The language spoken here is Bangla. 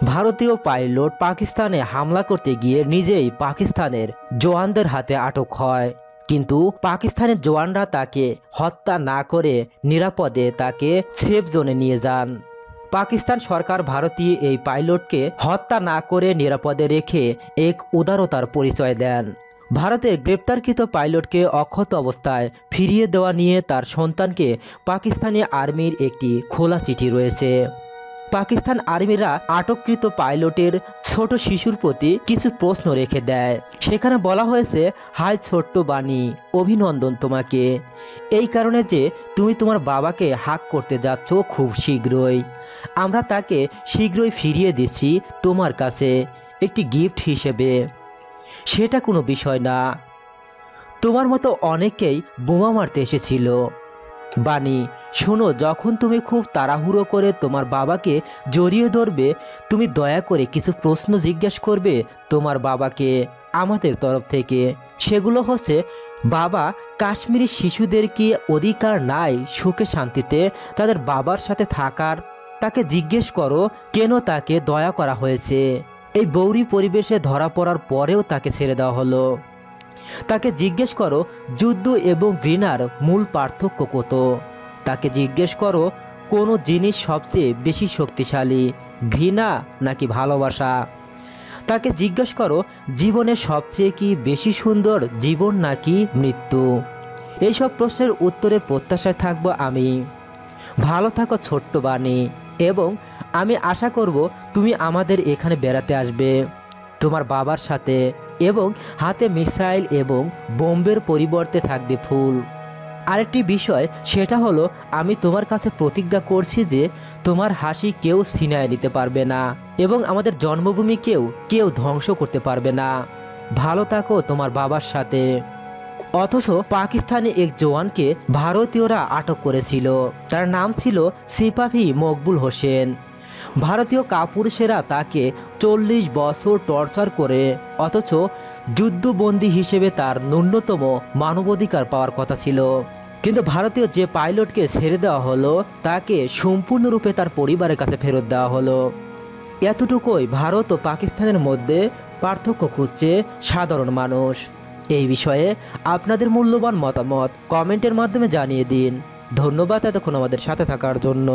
ভারতীয় পাইলট পাকিস্তানে হামলা করতে গিয়ে নিজেই পাকিস্তানের জওয়ানদের হাতে আটক হয়, কিন্তু পাকিস্তানের জওয়ানরা তাকে হত্যা না করে নিরাপদে তাকে সেফ জোনে নিয়ে যান। পাকিস্তান সরকার ভারতীয় এই পাইলটকে হত্যা না করে নিরাপদে রেখে এক উদারতার পরিচয় দেন। ভারতের গ্রেপ্তারকৃত পাইলটকে অক্ষত অবস্থায় ফিরিয়ে দেওয়া নিয়ে তার সন্তানকে পাকিস্তানি আর্মির একটি খোলা চিঠি রয়েছে। পাকিস্তান আর্মিরা আটককৃত পাইলটের ছোট শিশুর প্রতি কিছু প্রশ্ন রেখে দেয়। সেখানে বলা হয়েছে, হাই ছোট্ট বাণী, অভিনন্দন তোমাকে, এই কারণে যে তুমি তোমার বাবাকে হাক করতে যাচ্ছ খুব শীঘ্রই। আমরা তাকে শীঘ্রই ফিরিয়ে দিচ্ছি তোমার কাছে একটি গিফট হিসেবে। সেটা কোনো বিষয় না, তোমার মতো অনেকেই বোমা মারতে এসেছিল। বাণী শোনো, যখন তুমি খুব তাড়াহুড়ো করে তোমার বাবাকে জড়িয়ে ধরবে, তুমি দয়া করে কিছু প্রশ্ন জিজ্ঞেস করবে তোমার বাবাকে আমাদের তরফ থেকে। সেগুলো হচ্ছে, বাবা, কাশ্মীরি শিশুদের কি অধিকার নাই সুখে শান্তিতে তাদের বাবার সাথে থাকার? তাকে জিজ্ঞেস করো কেন তাকে দয়া করা হয়েছে। এই বৌরি পরিবেশে ধরা পড়ার পরেও তাকে ছেড়ে দেওয়া হলো। তাকে জিজ্ঞেস করো যুদ্ধ এবং ঘৃণার মূল পার্থক্য কত। তাকে জিজ্ঞেস করো কোনো জিনিস সবচেয়ে বেশি শক্তিশালী, ঘৃণা নাকি ভালোবাসা। তাকে জিজ্ঞেস করো জীবনে সবচেয়ে কি বেশি সুন্দর, জীবন নাকি মৃত্যু। এইসব প্রশ্নের উত্তরে প্রত্যাশায় থাকবো আমি। ভালো থাকো ছোট্ট বাণী, এবং আমি আশা করব তুমি আমাদের এখানে বেড়াতে আসবে তোমার বাবার সাথে, এবং হাতে মিসাইল এবং বোম্বের পরিবর্তে থাকবে ফুল। আরেকটি বিষয়, সেটা হলো আমি তোমার কাছে প্রতিজ্ঞা করছি যে তোমার হাসি কেউ ছিনিয়ে নিতে পারবে না, এবং আমাদের জন্মভূমি কেউ ধ্বংস করতে পারবে না। ভালো থাকো তোমার বাবার সাথে। অথচ পাকিস্তানি এক জওয়ানকে ভারতীয়রা আটক করেছিল। তার নাম ছিল সিপাহী মকবুল হোসেন। ভারতীয় কাপুরুষেরা তাকে 40 বছর টর্চার করে, অথচ যুদ্ধবন্দী হিসেবে তার ন্যূনতম মানবাধিকার পাওয়ার কথা ছিল। কিন্তু ভারতীয় যে পাইলটকে ছেড়ে দেওয়া হলো তাকে সম্পূর্ণরূপে তার পরিবারের কাছে ফেরত দেওয়া হলো। এতটুকুই ভারত ও পাকিস্তানের মধ্যে পার্থক্য খুঁজছে সাধারণ মানুষ। এই বিষয়ে আপনাদের মূল্যবান মতামত কমেন্টের মাধ্যমে জানিয়ে দিন। ধন্যবাদ এতক্ষণ আমাদের সাথে থাকার জন্য।